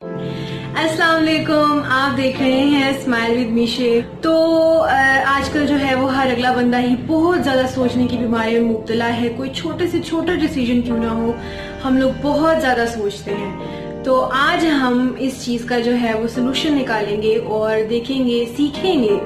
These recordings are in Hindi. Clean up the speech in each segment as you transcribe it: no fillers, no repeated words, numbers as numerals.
अस्सलाम वालेकुम, आप देख रहे हैं स्माइल विद मीशे। तो आजकल जो है वो हर अगला बंदा ही बहुत ज्यादा सोचने की बीमारी में मुब्तला है। कोई छोटे से छोटा डिसीजन क्यों ना हो, हम लोग बहुत ज्यादा सोचते हैं। तो आज हम इस चीज का जो है वो सोल्यूशन निकालेंगे और देखेंगे, सीखेंगे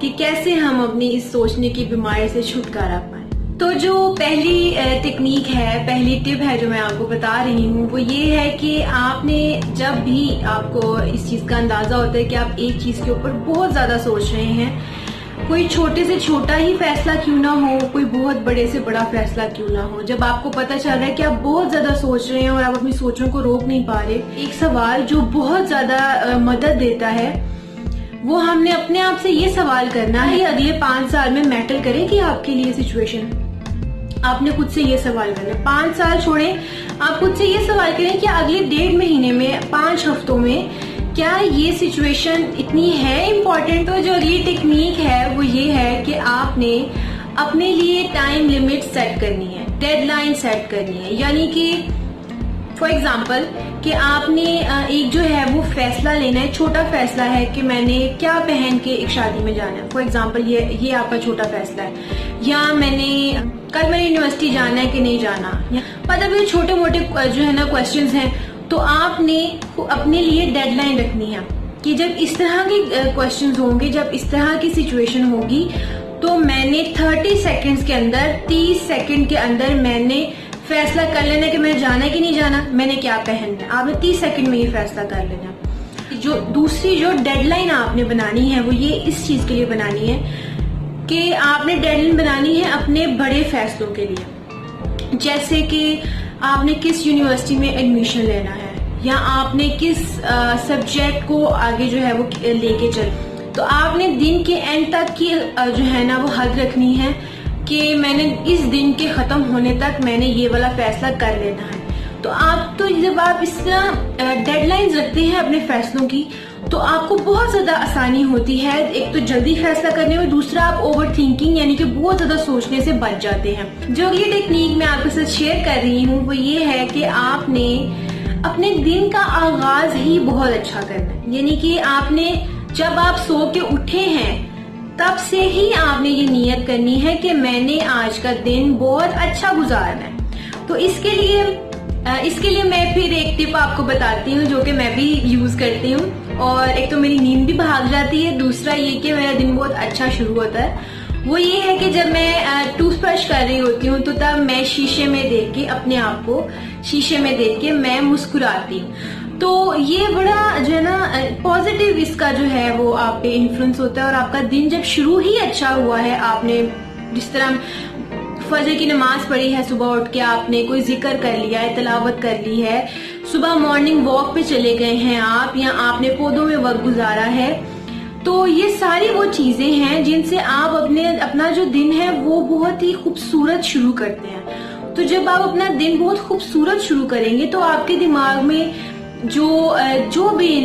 कि कैसे हम अपनी इस सोचने की बीमारी से छुटकारा पाएं। तो जो पहली टेक्निक है, पहली टिप है जो मैं आपको बता रही हूँ, वो ये है कि आपने जब भी आपको इस चीज का अंदाजा होता है कि आप एक चीज के ऊपर बहुत ज्यादा सोच रहे हैं, कोई छोटे से छोटा ही फैसला क्यों ना हो, कोई बहुत बड़े से बड़ा फैसला क्यों ना हो, जब आपको पता चल रहा है कि आप बहुत ज्यादा सोच रहे हैं और आप अपनी सोचों को रोक नहीं पा रहे, एक सवाल जो बहुत ज्यादा मदद देता है वो हमने अपने आप से ये सवाल करना है, अगले 5 साल में मैटर करे कि आपके लिए सिचुएशन। आपने खुद से ये सवाल करना है, 5 साल छोड़ें, आप खुद से ये सवाल करें कि अगले 1.5 महीने में, 5 हफ्तों में क्या ये सिचुएशन इतनी है इम्पोर्टेंट। तो जो अगली टेक्निक है वो ये है कि आपने अपने लिए टाइम लिमिट सेट करनी है, डेडलाइन सेट करनी है। यानी कि फॉर एग्जाम्पल कि आपने एक जो है वो फैसला लेना है, छोटा फैसला है कि मैंने क्या पहन के एक शादी में जाना है। फॉर एग्जाम्पल ये आपका छोटा फैसला है। या कल मैंने यूनिवर्सिटी जाना है कि नहीं जाना, मतलब ये छोटे मोटे जो है ना क्वेश्चंस हैं। तो आपने अपने लिए डेडलाइन रखनी है कि जब इस तरह के क्वेश्चंस होंगे, जब इस तरह की सिचुएशन होगी, तो मैंने 30 सेकेंड्स के अंदर, 30 सेकेंड के अंदर मैंने फैसला कर लेना कि मैंने जाना है कि नहीं जाना, मैंने क्या पहनना है। आपने 30 सेकंड में ये फैसला कर लेना। जो दूसरी जो डेडलाइन आपने बनानी है वो ये इस चीज के लिए बनानी है कि आपने डेडलाइन बनानी है अपने बड़े फैसलों के लिए। जैसे कि आपने किस यूनिवर्सिटी में एडमिशन लेना है, या आपने किस सब्जेक्ट को आगे जो है वो लेके चल, तो आपने दिन के एंड तक की जो है ना वो हद रखनी है कि मैंने इस दिन के खत्म होने तक मैंने ये वाला फैसला कर लेना है। तो जब आप इस तरह डेडलाइंस रखते हैं अपने फैसलों की, तो आपको बहुत ज्यादा आसानी होती है, एक तो जल्दी फैसला करने में, दूसरा आप ओवर थिंकिंग यानी कि बहुत ज्यादा सोचने से बच जाते हैं। जो अगली टेक्निक मैं आपके साथ शेयर कर रही हूँ वो ये है कि आपने अपने दिन का आगाज ही बहुत अच्छा करना है। यानी कि आपने जब आप सो के उठे हैं तब से ही आपने ये नियत करनी है कि मैंने आज का दिन बहुत अच्छा गुजारना है। तो इसके लिए मैं फिर एक टिप आपको बताती हूँ जो कि मैं भी यूज करती हूँ, और एक तो मेरी नींद भी भाग जाती है, दूसरा ये कि मेरा दिन बहुत अच्छा शुरू होता है। वो ये है कि जब मैं टूथब्रश कर रही होती हूँ तो तब मैं शीशे में देख के, अपने आप को शीशे में देख के मैं मुस्कुराती हूँ। तो ये बड़ा जो है ना पॉजिटिव इसका जो है वो आप पे इन्फ्लुएंस होता है, और आपका दिन जब शुरू ही अच्छा हुआ है, आपने जिस तरह फजर की नमाज पढ़ी है, सुबह उठ के आपने कोई जिक्र कर लिया है, तिलावत कर ली है, सुबह मॉर्निंग वॉक पे चले गए हैं आप, या आपने पौधों में वक्त गुजारा है, तो ये सारी वो चीजें हैं जिनसे आप अपना जो दिन है वो बहुत ही खूबसूरत शुरू करते हैं। तो जब आप अपना दिन बहुत खूबसूरत शुरू करेंगे तो आपके दिमाग में जो भी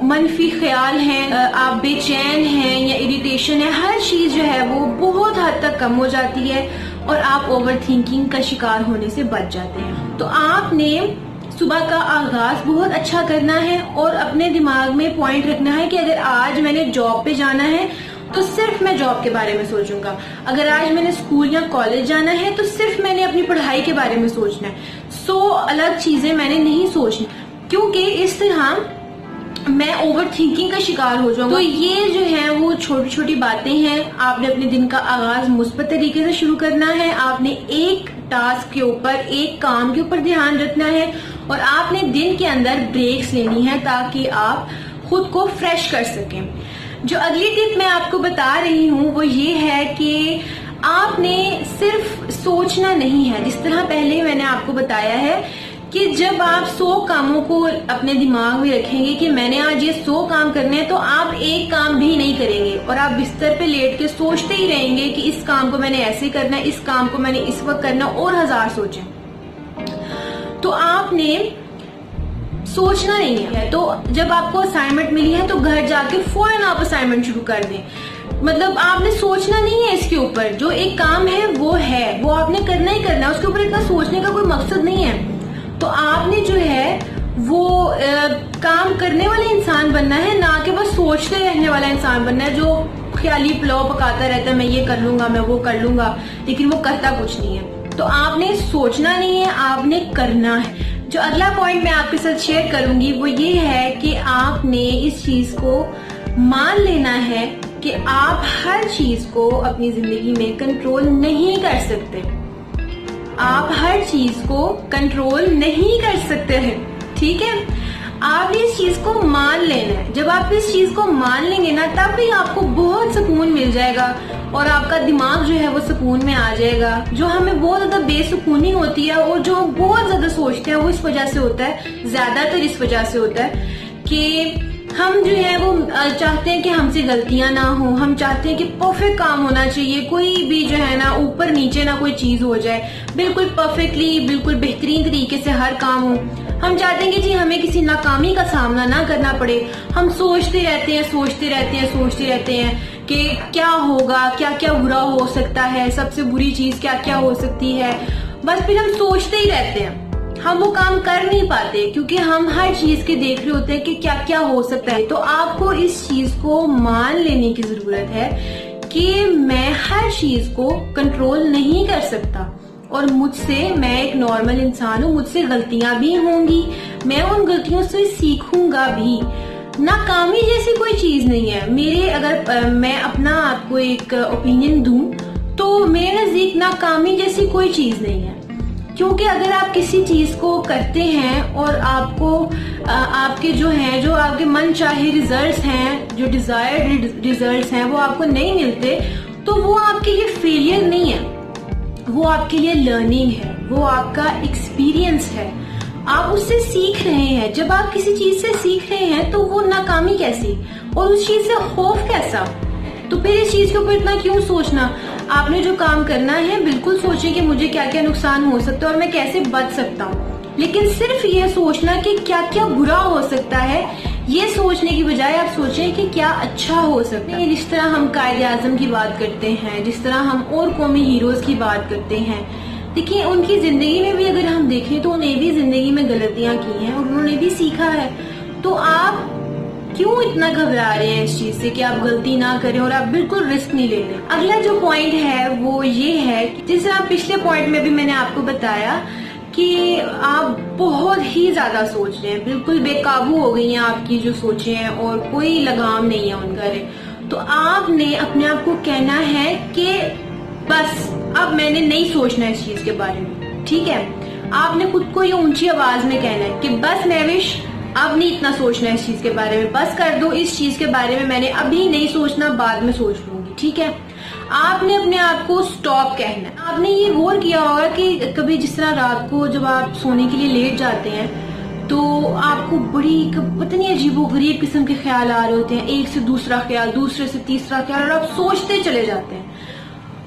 मनफी ख्याल हैं, आप बेचैन हैं या इरिटेशन है, हर चीज जो है वो बहुत हद तक कम हो जाती है और आप ओवर थिंकिंग का शिकार होने से बच जाते हैं। तो आपने सुबह का आगाज बहुत अच्छा करना है और अपने दिमाग में पॉइंट रखना है कि अगर आज मैंने जॉब पे जाना है तो सिर्फ मैं जॉब के बारे में सोचूंगा, अगर आज मैंने स्कूल या कॉलेज जाना है तो सिर्फ मैंने अपनी पढ़ाई के बारे में सोचना है, 100 अलग चीजें मैंने नहीं सोचनी, क्योंकि इस तरह मैं ओवर थिंकिंग का शिकार हो जाऊंगा। तो ये जो है वो छोटी छोटी बातें हैं। आपने अपने दिन का आगाज मुस्बत तरीके से शुरू करना है, आपने एक टास्क के ऊपर, एक काम के ऊपर ध्यान रखना है, और आपने दिन के अंदर ब्रेक्स लेनी है ताकि आप खुद को फ्रेश कर सकें। जो अगली टिप मैं आपको बता रही हूँ वो ये है कि आपने सिर्फ सोचना नहीं है, जिस तरह पहले मैंने आपको बताया है कि जब आप 100 कामों को अपने दिमाग में रखेंगे कि मैंने आज ये 100 काम करने हैं, तो आप एक काम भी नहीं करेंगे और आप बिस्तर पे लेट के सोचते ही रहेंगे कि इस काम को मैंने ऐसे करना है, इस काम को मैंने इस वक्त करना, और 1000 सोचें। तो आपने सोचना नहीं है। तो जब आपको असाइनमेंट मिली है तो घर जाके फौरन आप असाइनमेंट शुरू कर दें। मतलब आपने सोचना नहीं है इसके ऊपर, जो एक काम है वो आपने करना ही करना है, उसके ऊपर इतना सोचने का कोई मकसद नहीं है। तो आपने जो है वो काम करने वाला इंसान बनना है, ना कि बस सोचते रहने वाला इंसान बनना है जो ख्याली पुलाव पकाता रहता है, मैं ये कर लूंगा, मैं वो कर लूंगा, लेकिन वो करता कुछ नहीं है। तो आपने सोचना नहीं है, आपने करना है। जो अगला पॉइंट मैं आपके साथ शेयर करूंगी वो ये है कि आपने इस चीज को मान लेना है कि आप हर चीज को अपनी जिंदगी में कंट्रोल नहीं कर सकते। आप हर चीज को कंट्रोल नहीं कर सकते हैं, ठीक है। आपने इस चीज को मान लेना है। जब आप इस चीज को मान लेंगे ना, तब भी आपको बहुत सुकून मिल जाएगा और आपका दिमाग जो है वो सुकून में आ जाएगा। जो हमें बहुत ज्यादा बेसुकूनी होती है और जो बहुत ज्यादा सोचते हैं वो इस वजह से होता है, ज्यादातर इस वजह से होता है कि हम जो है वो चाहते हैं कि हमसे गलतियां ना हो, हम चाहते हैं कि परफेक्ट काम होना चाहिए, कोई भी जो है ना ऊपर नीचे ना कोई चीज हो जाए, बिल्कुल परफेक्टली, बिल्कुल बेहतरीन तरीके से हर काम हो। हम चाहते हैं कि जी हमें किसी नाकामी का सामना ना करना पड़े। हम सोचते रहते हैं, सोचते रहते हैं, सोचते रहते हैं कि क्या होगा, क्या क्या बुरा हो सकता है, सबसे बुरी चीज क्या क्या हो सकती है। बस फिर हम सोचते ही रहते हैं, हम वो काम कर नहीं पाते क्योंकि हम हर चीज के देख रहे होते हैं कि क्या क्या हो सकता है। तो आपको इस चीज को मान लेने की जरूरत है कि मैं हर चीज को कंट्रोल नहीं कर सकता और मुझसे, मैं एक नॉर्मल इंसान हूँ, मुझसे गलतियां भी होंगी, मैं उन गलतियों से सीखूंगा भी। नाकामी जैसी कोई चीज नहीं है मेरे, अगर मैं अपना आपको एक ओपिनियन दूं तो मेरे नजदीक नाकामी जैसी कोई चीज नहीं है। क्योंकि अगर आप किसी चीज को करते हैं और आपको आपके जो हैं, जो आपके मन चाहे रिजल्ट्स हैं, जो डिजायर्ड रिजल्ट्स हैं, वो आपको नहीं मिलते, तो वो आपके लिए फेलियर नहीं है, वो आपके लिए लर्निंग है, वो आपका एक्सपीरियंस है, आप उससे सीख रहे हैं। जब आप किसी चीज से सीख रहे हैं तो वो नाकामी कैसी और उस चीज से खौफ कैसा? तो फिर इस चीज के ऊपर इतना क्यों सोचना? आपने जो काम करना है बिल्कुल सोचिए कि मुझे क्या क्या नुकसान हो सकता है और मैं कैसे बच सकता हूँ, लेकिन सिर्फ ये सोचना कि क्या क्या बुरा हो सकता है, ये सोचने की बजाय आप सोचें कि क्या अच्छा हो सकता है। जिस तरह हम कायदे आजम की बात करते हैं, जिस तरह हम और कौमी हीरोज की बात करते हैं, देखिए उनकी जिंदगी में भी अगर हम देखें तो उन्हें भी जिंदगी में गलतियां की हैं और उन्होंने भी सीखा है। तो आप क्यों इतना घबरा रहे हैं इस चीज से कि आप गलती ना करें और आप बिल्कुल रिस्क नहीं ले रहे? अगला जो पॉइंट है वो ये है कि जैसे आप पिछले पॉइंट में भी मैंने आपको बताया कि आप बहुत ही ज्यादा सोच रहे हैं, बिल्कुल बेकाबू हो गई हैं आपकी जो सोचें हैं और कोई लगाम नहीं है उनका। तो आपने अपने आप को कहना है कि बस अब मैंने नहीं सोचना इस चीज के बारे में, ठीक है। आपने खुद को ये ऊंची आवाज में कहना है कि बस महविश अब नहीं इतना सोचना है इस चीज के बारे में, बस कर दो, इस चीज के बारे में मैंने अभी नहीं सोचना, बाद में सोच लूंगी, ठीक है। आपने अपने आप को स्टॉप कहना है। आपने ये गौर किया होगा कि कभी जिस तरह रात को जब आप सोने के लिए लेट जाते हैं तो आपको बड़ी पता नहीं अजीबोगरीब किस्म के ख्याल आ रहे होते हैं, एक से दूसरा ख्याल, दूसरे से तीसरा ख्याल, और आप सोचते चले जाते हैं।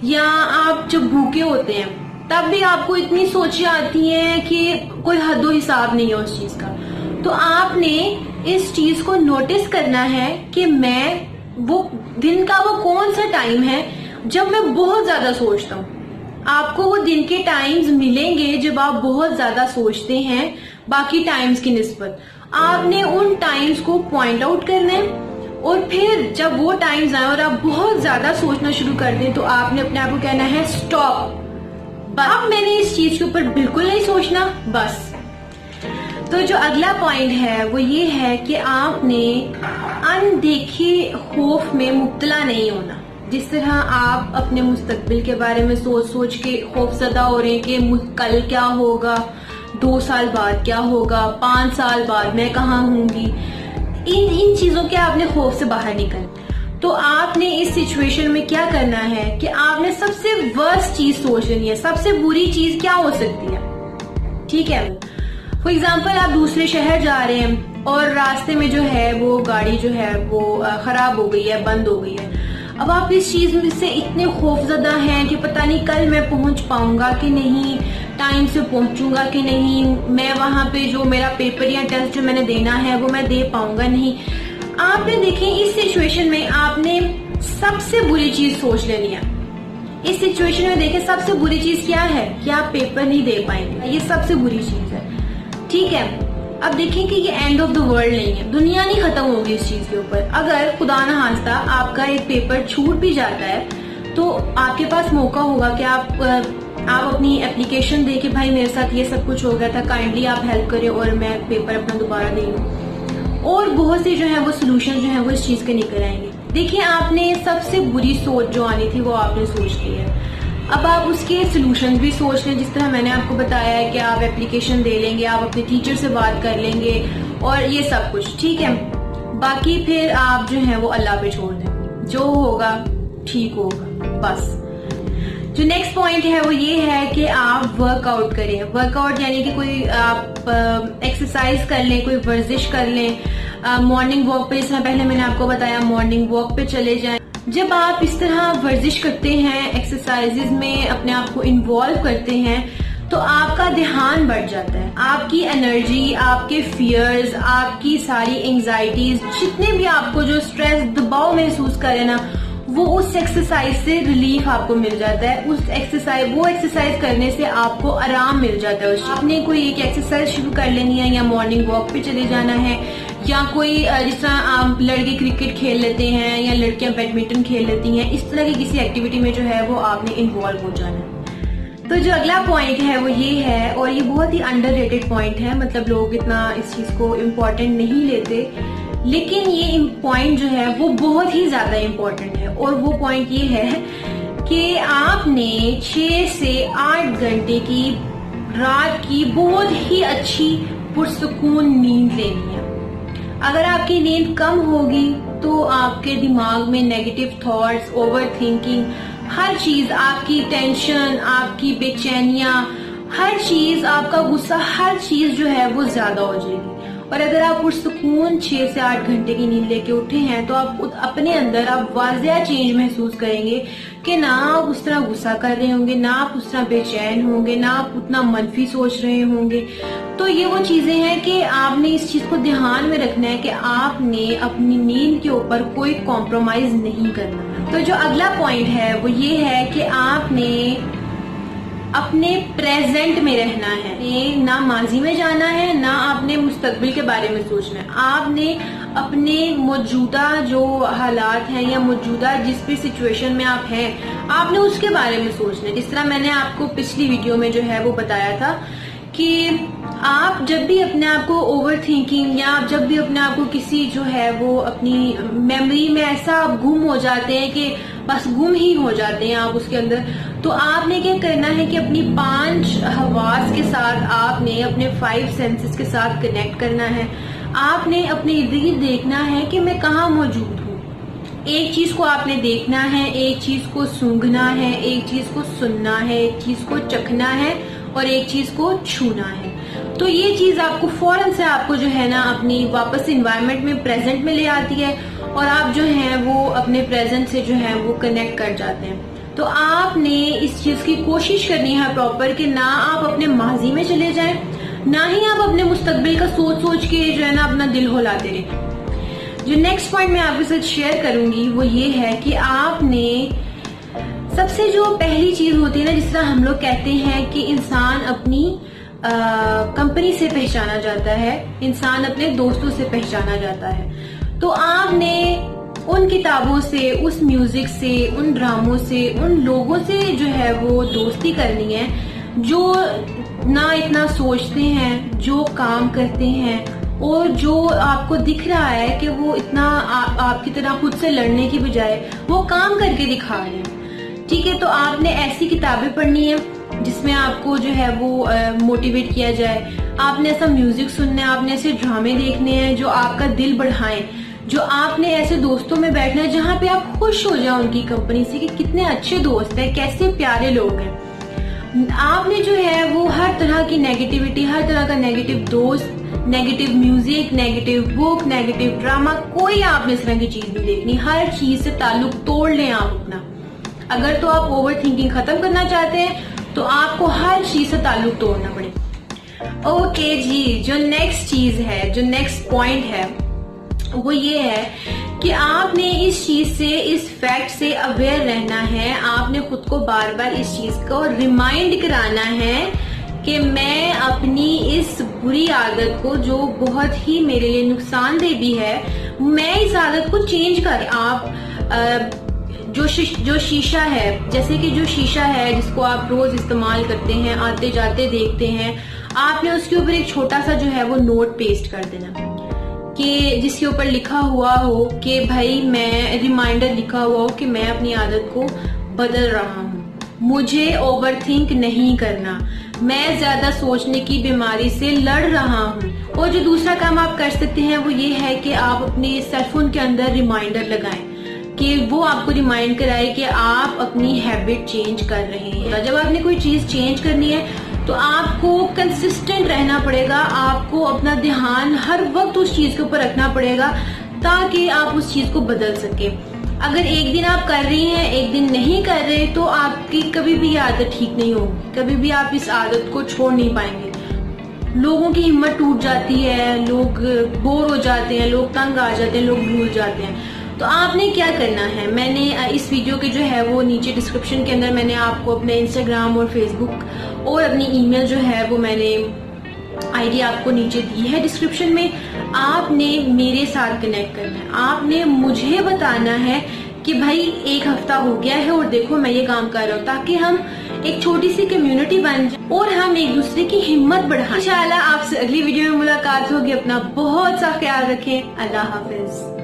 या आप जब भूखे होते हैं तब भी आपको इतनी सोचें आती हैं कि कोई हद हिसाब नहीं है उस चीज का। तो आपने इस चीज को नोटिस करना है कि मैं, वो दिन का वो कौन सा टाइम है जब मैं बहुत ज्यादा सोचता हूँ। आपको वो दिन के टाइम्स मिलेंगे जब आप बहुत ज्यादा सोचते हैं बाकी टाइम्स की निस्बत। आपने उन टाइम्स को पॉइंट आउट करना है और फिर जब वो टाइम्स आए और आप बहुत ज्यादा सोचना शुरू कर दें तो आपने अपने आप को कहना है स्टॉप, अब मैंने इस चीज के ऊपर बिल्कुल नहीं सोचना, बस। तो जो अगला पॉइंट है वो ये है कि आपने अनदेखे खौफ में मुब्तला नहीं होना। जिस तरह आप अपने मुस्तकबिल के बारे में सोच सोच के खौफजदा हो रहे हैं कि कल क्या होगा, 2 साल बाद क्या होगा, 5 साल बाद मैं कहाँ होंगी, इन चीजों के आपने खौफ से बाहर निकल। तो आपने इस सिचुएशन में क्या करना है कि आपने सबसे वर्स्ट चीज सोच लेनी है, सबसे बुरी चीज क्या हो सकती है, ठीक है। फॉर एग्जाम्पल आप दूसरे शहर जा रहे हैं और रास्ते में जो है वो गाड़ी जो है वो खराब हो गई है, बंद हो गई है। अब आप इस चीज से इतने खौफजदा हैं कि पता नहीं कल मैं पहुंच पाऊंगा कि नहीं, टाइम से पहुंचूंगा कि नहीं, मैं वहां पे जो मेरा पेपर या टेस्ट जो मैंने देना है वो मैं दे पाऊंगा नहीं। आपने देखें इस सिचुएशन में आपने सबसे बुरी चीज सोच लेनी है। इस सिचुएशन में देखें सबसे बुरी चीज क्या है कि आप पेपर नहीं दे पाएंगे, ये सबसे बुरी चीज है, ठीक है। अब देखें कि ये एंड ऑफ द वर्ल्ड नहीं है, दुनिया नहीं खत्म होगी इस चीज के ऊपर। अगर खुदा ना खास्ता आपका एक पेपर छूट भी जाता है तो आपके पास मौका होगा कि आप अपनी एप्लीकेशन दे के भाई मेरे साथ ये सब कुछ हो गया था, काइंडली आप हेल्प करें और मैं पेपर अपना दोबारा दे लूं। और बहुत से जो है वो सोल्यूशन जो है वो इस चीज के निकल आएंगे। देखिए, आपने सबसे बुरी सोच जो आनी थी वो आपने सोच ली है, अब आप उसके सोल्यूशन भी सोच लें। जिस तरह मैंने आपको बताया है कि आप एप्लीकेशन दे लेंगे, आप अपने टीचर से बात कर लेंगे और ये सब कुछ ठीक है। बाकी फिर आप जो है वो अल्लाह पे छोड़ दें, जो होगा ठीक होगा बस। जो नेक्स्ट पॉइंट है वो ये है कि आप वर्कआउट करें। वर्कआउट यानी कि कोई आप एक्सरसाइज कर लें, कोई वर्जिश कर लें, मॉर्निंग वॉक पे, जिस पहले मैंने आपको बताया मॉर्निंग वॉक पे चले जाएं। जब आप इस तरह वर्जिश करते हैं, एक्सरसाइजेज में अपने आप को इन्वॉल्व करते हैं तो आपका ध्यान बढ़ जाता है, आपकी एनर्जी, आपके फियर्स, आपकी सारी एंजाइटीज, जितने भी आपको जो स्ट्रेस दबाव महसूस करे ना, वो उस एक्सरसाइज से रिलीफ आपको मिल जाता है। वो एक्सरसाइज करने से आपको आराम मिल जाता है। आपने कोई एक एक्सरसाइज शुरू कर लेनी है, या मॉर्निंग वॉक पे चले जाना है, या कोई जिस तरह आप लड़के क्रिकेट खेल लेते हैं या लड़कियां बैडमिंटन खेल लेती हैं, इस तरह की किसी एक्टिविटी में जो है वो आपने इन्वॉल्व हो जाना है। तो जो अगला पॉइंट है वो ये है, और ये बहुत ही अंडररेटेड पॉइंट है, मतलब लोग इतना इस चीज को इम्पोर्टेंट नहीं लेते, लेकिन ये पॉइंट जो है वो बहुत ही ज्यादा इम्पोर्टेंट है। और वो पॉइंट ये है कि आपने 6 से 8 घंटे की रात की बहुत ही अच्छी पुरसुकून नींद लेनी है। अगर आपकी नींद कम होगी तो आपके दिमाग में नेगेटिव थॉट्स, ओवर थिंकिंग, हर चीज, आपकी टेंशन, आपकी बेचैनियां, हर चीज, आपका गुस्सा, हर चीज जो है वो ज्यादा हो जाएगी। और अगर आप पुरसुकून 6 से 8 घंटे की नींद लेके उठे हैं तो आप अपने अंदर आप वाजिया चेंज महसूस करेंगे कि ना आप उस तरह गुस्सा कर रहे होंगे, ना आप उस तरह बेचैन होंगे, ना आप उतना मनफी सोच रहे होंगे। तो ये वो चीजें हैं कि आपने इस चीज को ध्यान में रखना है कि आपने अपनी नींद के ऊपर कोई कॉम्प्रोमाइज नहीं करना। तो जो अगला पॉइंट है वो ये है कि आपने अपने प्रेजेंट में रहना है, ना माजी में जाना है, ना आपने मुस्तकबिल के बारे में सोचना है। आपने अपने मौजूदा जो हालात हैं या मौजूदा जिस भी सिचुएशन में आप हैं, आपने उसके बारे में सोचना है। जिस तरह मैंने आपको पिछली वीडियो में जो है वो बताया था कि आप जब भी अपने आप को ओवर थिंकिंग, या आप जब भी अपने आप को किसी जो है वो अपनी मेमोरी में ऐसा गुम हो जाते हैं कि बस गुम ही हो जाते हैं आप उसके अंदर, तो आपने क्या करना है कि अपनी 5 हवास के साथ, आपने अपने 5 सेंसेस के साथ कनेक्ट करना है। आपने अपने इर्द गिर्द देखना है कि मैं कहाँ मौजूद हूँ। एक चीज को आपने देखना है, एक चीज को सूंघना है, एक चीज को सुनना है, एक चीज को चखना है और एक चीज को छूना है। तो ये चीज आपको फौरन से आपको जो है ना अपनी वापस इन्वायरमेंट में, प्रेजेंट में ले आती है, और आप जो है वो अपने प्रेजेंट से जो है वो कनेक्ट कर जाते हैं। तो आपने इस चीज की कोशिश करनी है प्रॉपर कि ना आप अपने माजी में चले जाएं, ना ही आप अपने मुस्तकबिल का सोच सोच के जो है ना अपना दिल हिलाते रहे। जो नेक्स्ट पॉइंट मैं आपके साथ शेयर करूंगी वो ये है कि आपने सबसे जो पहली चीज होती है ना, जिस तरह हम लोग कहते हैं कि इंसान अपनी कंपनी से पहचाना जाता है, इंसान अपने दोस्तों से पहचाना जाता है। तो आपने उन किताबों से, उस म्यूजिक से, उन ड्रामों से, उन लोगों से जो है वो दोस्ती करनी है जो ना इतना सोचते हैं, जो काम करते हैं, और जो आपको दिख रहा है कि वो इतना आपकी तरह खुद से लड़ने की बजाय वो काम करके दिखा रहे हैं। ठीक है, तो आपने ऐसी किताबें पढ़नी है जिसमें आपको जो है वो मोटिवेट किया जाए। आपने ऐसा म्यूजिक सुनना है, आपने ऐसे ड्रामे देखने हैं जो आपका दिल बढ़ाएं, जो आपने ऐसे दोस्तों में बैठना है जहाँ पे आप खुश हो जाओ उनकी कंपनी से कि कितने अच्छे दोस्त हैं, कैसे प्यारे लोग हैं। आपने जो है वो हर तरह की नेगेटिविटी, हर तरह का नेगेटिव दोस्त, negative music, negative book, negative drama, कोई आपने इस तरह की चीज नहीं देखनी। हर चीज से ताल्लुक तोड़ लें आप अपना। अगर तो आप ओवर थिंकिंग खत्म करना चाहते हैं तो आपको हर चीज से ताल्लुक तोड़ना पड़े। ओके जी, जो नेक्स्ट चीज है, जो नेक्स्ट पॉइंट है वो ये है कि आपने इस चीज से, इस फैक्ट से अवेयर रहना है। आपने खुद को बार बार इस चीज को रिमाइंड कराना है कि मैं अपनी इस बुरी आदत को जो बहुत ही मेरे लिए नुकसानदेह भी है, मैं इस आदत को चेंज कर। आप जो शीशा है, जैसे कि जो शीशा है जिसको आप रोज इस्तेमाल करते हैं, आते जाते देखते हैं, आपने उसके ऊपर एक छोटा सा जो है वो नोट पेस्ट कर देना कि जिसके ऊपर लिखा हुआ हो कि भाई मैं रिमाइंडर लिखा हुआ हो कि मैं अपनी आदत को बदल रहा हूँ, मुझे ओवरथिंक नहीं करना, मैं ज्यादा सोचने की बीमारी से लड़ रहा हूँ। और जो दूसरा काम आप कर सकते हैं वो ये है कि आप अपने सेलफोन के अंदर रिमाइंडर लगाएं कि वो आपको रिमाइंड कराए कि आप अपनी हैबिट चेंज कर रहे हैं। जब आपने कोई चीज चेंज करनी है तो आपको कंसिस्टेंट रहना पड़ेगा, आपको अपना ध्यान हर वक्त उस चीज के ऊपर रखना पड़ेगा ताकि आप उस चीज को बदल सके। अगर एक दिन आप कर रही हैं, एक दिन नहीं कर रहे, तो आपकी कभी भी आदत ठीक नहीं होगी, कभी भी आप इस आदत को छोड़ नहीं पाएंगे। लोगों की हिम्मत टूट जाती है, लोग बोर हो जाते हैं, लोग तंग आ जाते हैं, लोग भूल जाते हैं। तो आपने क्या करना है, मैंने इस वीडियो के जो है वो नीचे डिस्क्रिप्शन के अंदर मैंने आपको अपने इंस्टाग्राम और फेसबुक और अपनी ईमेल जो है वो मैंने आईडी आपको नीचे दी है डिस्क्रिप्शन में। आपने मेरे साथ कनेक्ट करना है, आपने मुझे बताना है कि भाई एक हफ्ता हो गया है और देखो मैं ये काम कर रहा हूँ, ताकि हम एक छोटी सी कम्युनिटी बन जाए और हम एक दूसरे की हिम्मत बढ़ाएं। इंशाल्लाह आपसे अगली वीडियो में मुलाकात होगी। अपना बहुत सा ख्याल रखें। अल्लाह हाफिज।